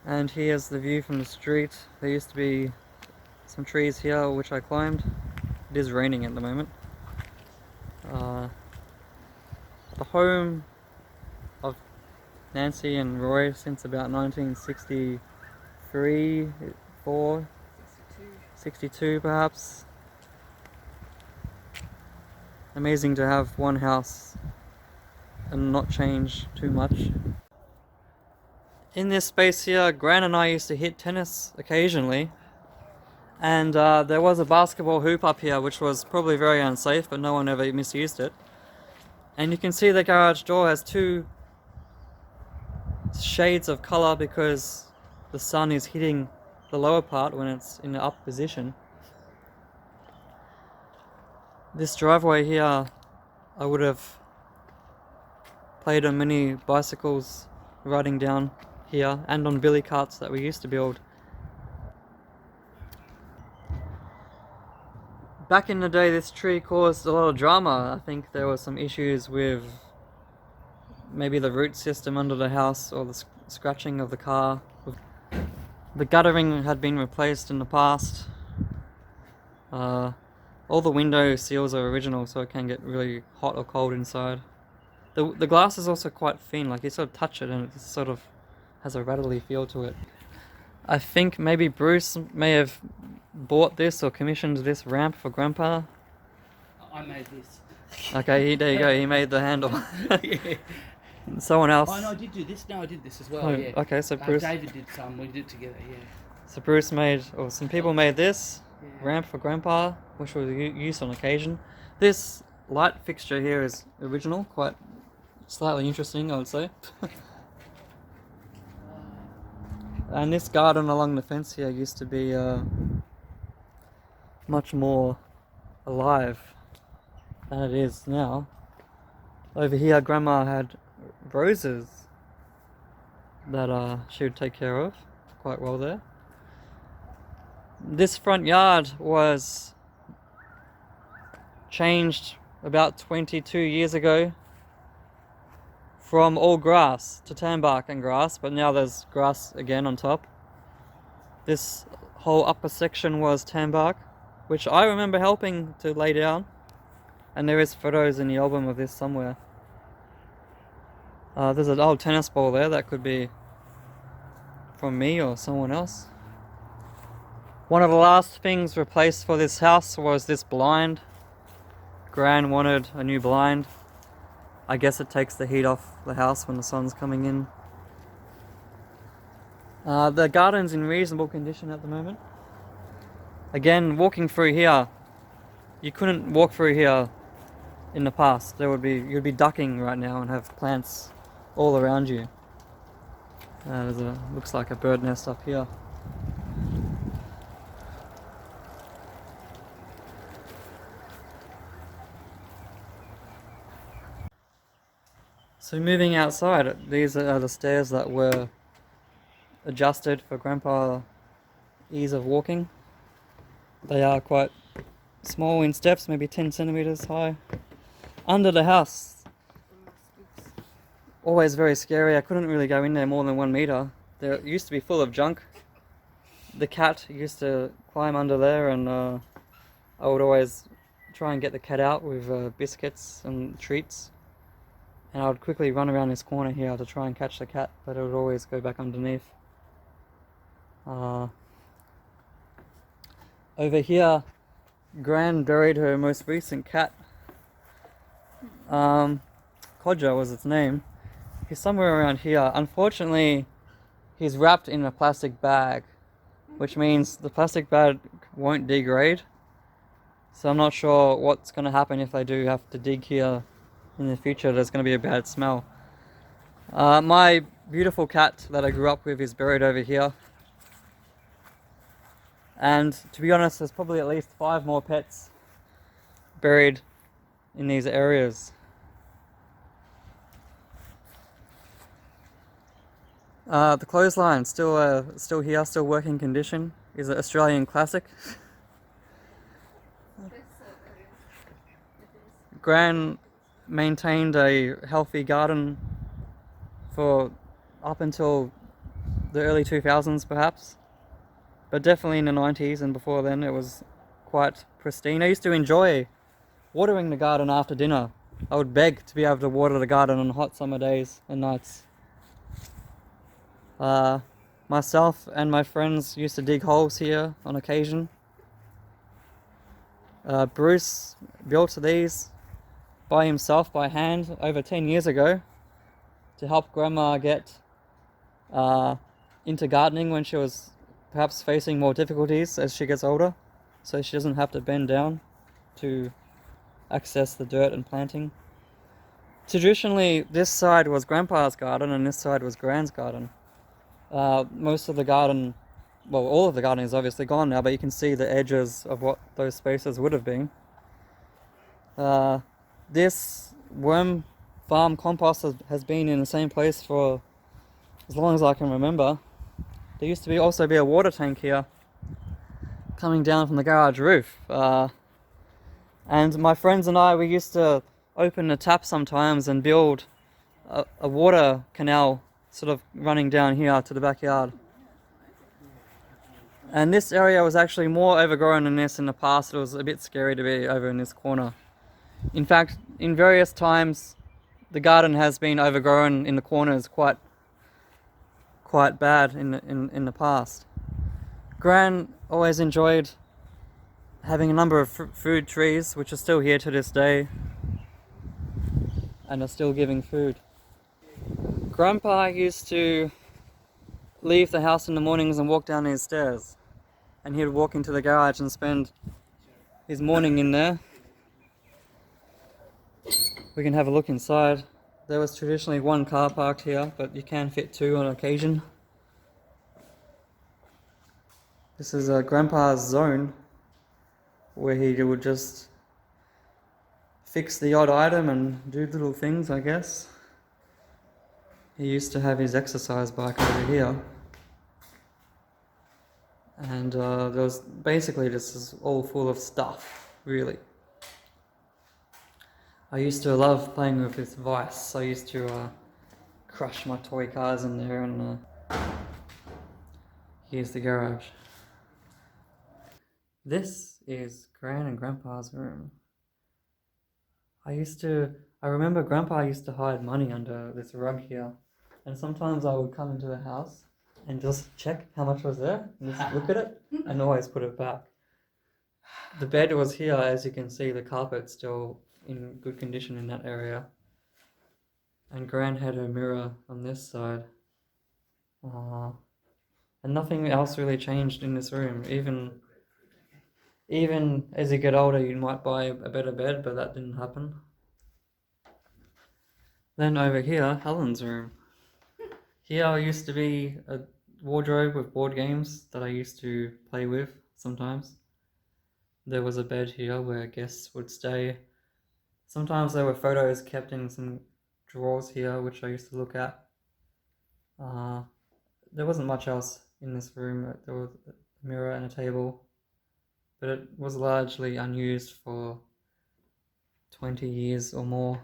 And here's the view from the street. There used to be some trees here which I climbed. It is raining at the moment. The home of Nancy and Roy since about 1963, 4, 62 perhaps. Amazing to have one house and not change too much. In this space here, Gran and I used to hit tennis occasionally, and there was a basketball hoop up here which was probably very unsafe, but no one ever misused it. And you can see the garage door has two shades of colour because the sun is hitting the lower part when it's in the up position. This driveway here, I would have played on many bicycles riding down here and on billy carts that we used to build. Back in the day, this tree caused a lot of drama. I think there were some issues with maybe the root system under the house or the scratching of the car. The guttering had been replaced in the past. All the window seals are original, so it can get really hot or cold inside. The glass is also quite thin, like you sort of touch it and it sort of has a rattly feel to it. I think maybe Bruce may have bought this or commissioned this ramp for Grandpa. I made this. Okay, there you go, he made the handle. Yeah. Someone else. Oh no, I did do this. No, I did this as well. Oh, Yeah. okay, so Bruce. David did some. We did it together. Yeah. So Bruce made, or some people made this Yeah. ramp for Grandpa, which was used on occasion. This light fixture here is original, quite slightly interesting, I would say. And this garden along the fence here used to be much more alive than it is now. Over here, Grandma had roses that she would take care of quite well there. This front yard was changed about 22 years ago from all grass to tan bark and grass, but now there's grass again on top. This whole upper section was tan bark, which I remember helping to lay down, and there is photos in the album of this somewhere. There's an old tennis ball there that could be from me or someone else. One of the last things replaced for this house was this blind. Gran wanted a new blind. I guess it takes the heat off the house when the sun's coming in. The garden's in reasonable condition at the moment. Again, walking through here, you couldn't walk through here in the past. You'd be ducking right now and have plants all around you. Looks like a bird nest up here. So moving outside, these are the stairs that were adjusted for Grandpa's ease of walking. They are quite small in steps, maybe 10 centimeters high. Under the house, always very scary. I couldn't really go in there more than 1 meter. There used to be full of junk. The cat used to climb under there, and I would always try and get the cat out with biscuits and treats. And I would quickly run around this corner here to try and catch the cat, but it would always go back underneath. Over here, Gran buried her most recent cat. Codger was its name. He's somewhere around here. Unfortunately, he's wrapped in a plastic bag, which means the plastic bag won't degrade. So I'm not sure what's going to happen if they do have to dig here in the future. There's going to be a bad smell. My beautiful cat that I grew up with is buried over here. And to be honest, there's probably at least 5 more pets buried in these areas. The clothesline still here, still working condition. Is an Australian classic. Gran maintained a healthy garden for up until the early 2000s perhaps, but definitely in the 90s and before then it was quite pristine. I used to enjoy watering the garden after dinner. I would beg to be able to water the garden on hot summer days and nights. Myself and my friends used to dig holes here on occasion. Bruce built these by himself, by hand, over 10 years ago to help Grandma get into gardening when she was perhaps facing more difficulties as she gets older, so she doesn't have to bend down to access the dirt and planting. Traditionally, this side was Grandpa's garden and this side was Gran's garden. Most of the garden, well, all of the garden is obviously gone now, but you can see the edges of what those spaces would have been. This worm farm compost has been in the same place for as long as I can remember. There used to also be a water tank here coming down from the garage roof. And my friends and I, we used to open the tap sometimes and build a water canal sort of running down here to the backyard. And this area was actually more overgrown than this in the past. It was a bit scary to be over in this corner. In fact, in various times, the garden has been overgrown in the corners quite bad in the past. Gran always enjoyed having a number of food trees, which are still here to this day and are still giving food. Grandpa used to leave the house in the mornings and walk down these stairs, and he'd walk into the garage and spend his morning in there. We can have a look inside. There was traditionally one car parked here, but you can fit two on occasion. This is Grandpa's zone, where he would just fix the odd item and do little things, I guess. He used to have his exercise bike over here. And there was basically this is all full of stuff, really. I used to love playing with this vise. I used to crush my toy cars in there, and here's the garage. This is Gran and Grandpa's room. I remember Grandpa used to hide money under this rug here, and sometimes I would come into the house and just check how much was there, and just look at it, and always put it back. The bed was here, as you can see, the carpet's still in good condition in that area. And Gran had her mirror on this side. And nothing else really changed in this room. Even as you get older, you might buy a better bed, but that didn't happen. Then over here, Helen's room. Here used to be a wardrobe with board games that I used to play with sometimes. There was a bed here where guests would stay. Sometimes there were photos kept in some drawers here, which I used to look at. There wasn't much else in this room. There was a mirror and a table, but it was largely unused for 20 years or more.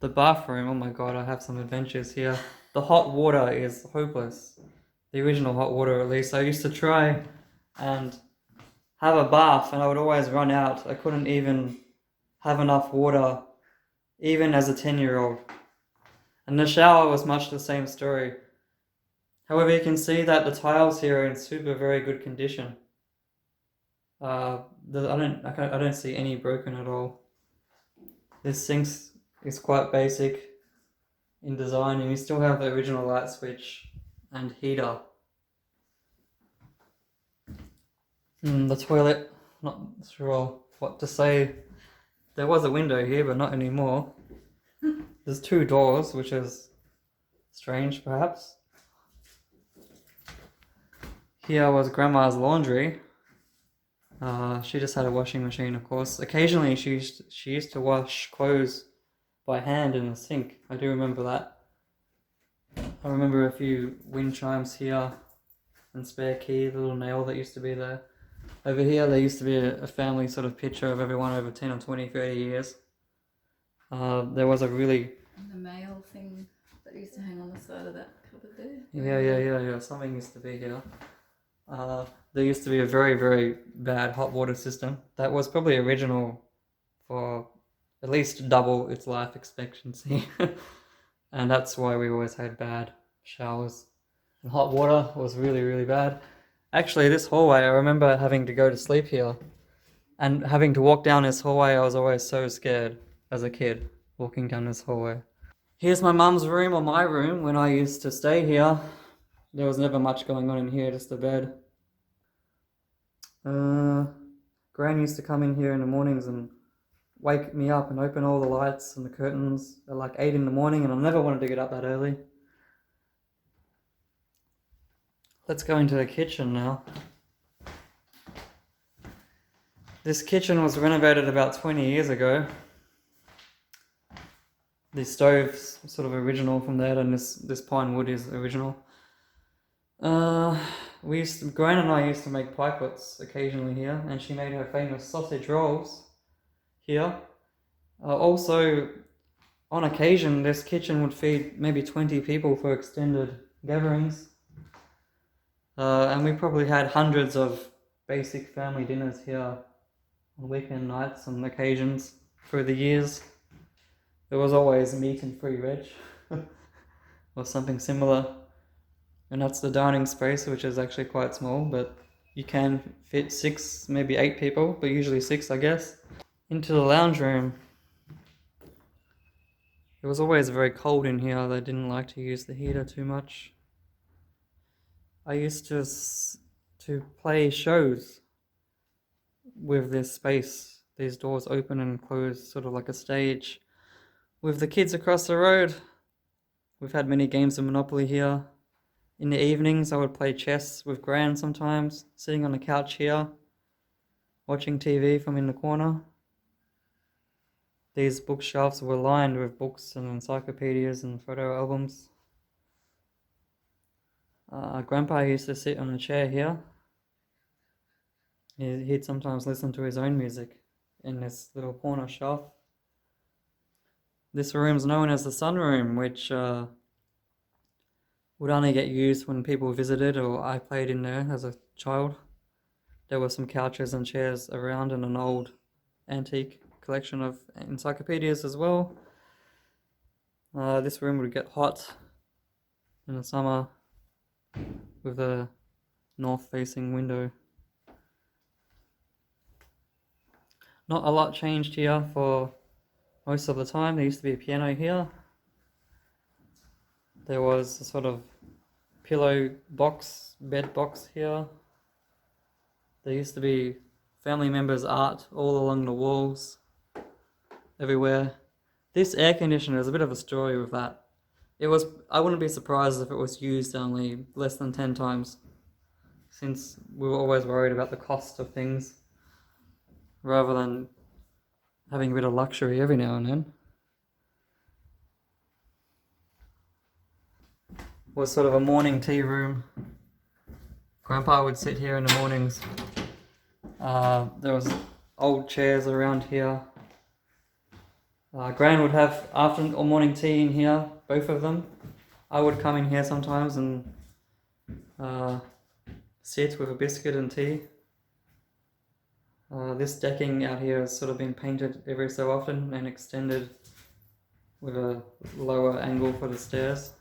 The bathroom, oh my god, I have some adventures here. The hot water is hopeless. The original hot water, at least. I used to try and have a bath and I would always run out. I couldn't even have enough water, even as a 10-year-old. And the shower was much the same story. However, you can see that the tiles here are in very good condition. I don't see any broken at all. This sink is quite basic in design, and you still have the original light switch and heater. The toilet, not sure what to say. There was a window here, but not anymore. There's two doors, which is strange, perhaps. Here was Grandma's laundry. She just had a washing machine, of course. Occasionally, she used to wash clothes by hand in the sink. I do remember that. I remember a few wind chimes here and spare key, the little nail that used to be there. Over here, there used to be a family sort of picture of everyone over 10 or 20, 30 years. There was a really... And the mail thing that used to hang on the side of that cupboard there. Yeah. Something used to be here. There used to be a very, very bad hot water system that was probably original for at least double its life expectancy. And that's why we always had bad showers. And hot water was really, really bad. Actually, this hallway, I remember having to go to sleep here. And having to walk down this hallway, I was always so scared as a kid, walking down this hallway. Here's my mum's room, or my room, when I used to stay here. There was never much going on in here, just a bed. Gran used to come in here in the mornings and wake me up and open all the lights and the curtains at like 8 in the morning, and I never wanted to get up that early. Let's go into the kitchen now. This kitchen was renovated about 20 years ago. The stove's sort of original from that, and this pine wood is original. Gran and I used to make pie pots occasionally here, and she made her famous sausage rolls here. Also, on occasion, this kitchen would feed maybe 20 people for extended gatherings. And we probably had hundreds of basic family dinners here on weekend nights and occasions through the years. There was always meat and free veg or something similar. And that's the dining space, which is actually quite small, but you can fit 6, maybe 8 people, but usually 6, I guess. Into the lounge room. It was always very cold in here. They didn't like to use the heater too much. I used to play shows with this space, these doors open and close, sort of like a stage, with the kids across the road. We've had many games of Monopoly here. In the evenings, I would play chess with Gran sometimes, sitting on the couch here, watching TV from in the corner. These bookshelves were lined with books and encyclopedias and photo albums. Grandpa used to sit on a chair here. He'd sometimes listen to his own music in this little corner shelf. This room's known as the Sunroom, which would only get used when people visited or I played in there as a child. There were some couches and chairs around and an old antique collection of encyclopedias as well. This room would get hot in the summer with a north-facing window. Not a lot changed here for most of the time. There used to be a piano here. There was a sort of pillow box, bed box here. There used to be family members' art all along the walls, everywhere. This air conditioner is a bit of a story with that. I wouldn't be surprised if it was used only less than 10 times, since we were always worried about the cost of things, rather than having a bit of luxury every now and then. Was sort of a morning tea room. Grandpa would sit here in the mornings. There was old chairs around here. Gran would have afternoon or morning tea in here, both of them. I would come in here sometimes and sit with a biscuit and tea. This decking out here has sort of been painted every so often and extended with a lower angle for the stairs.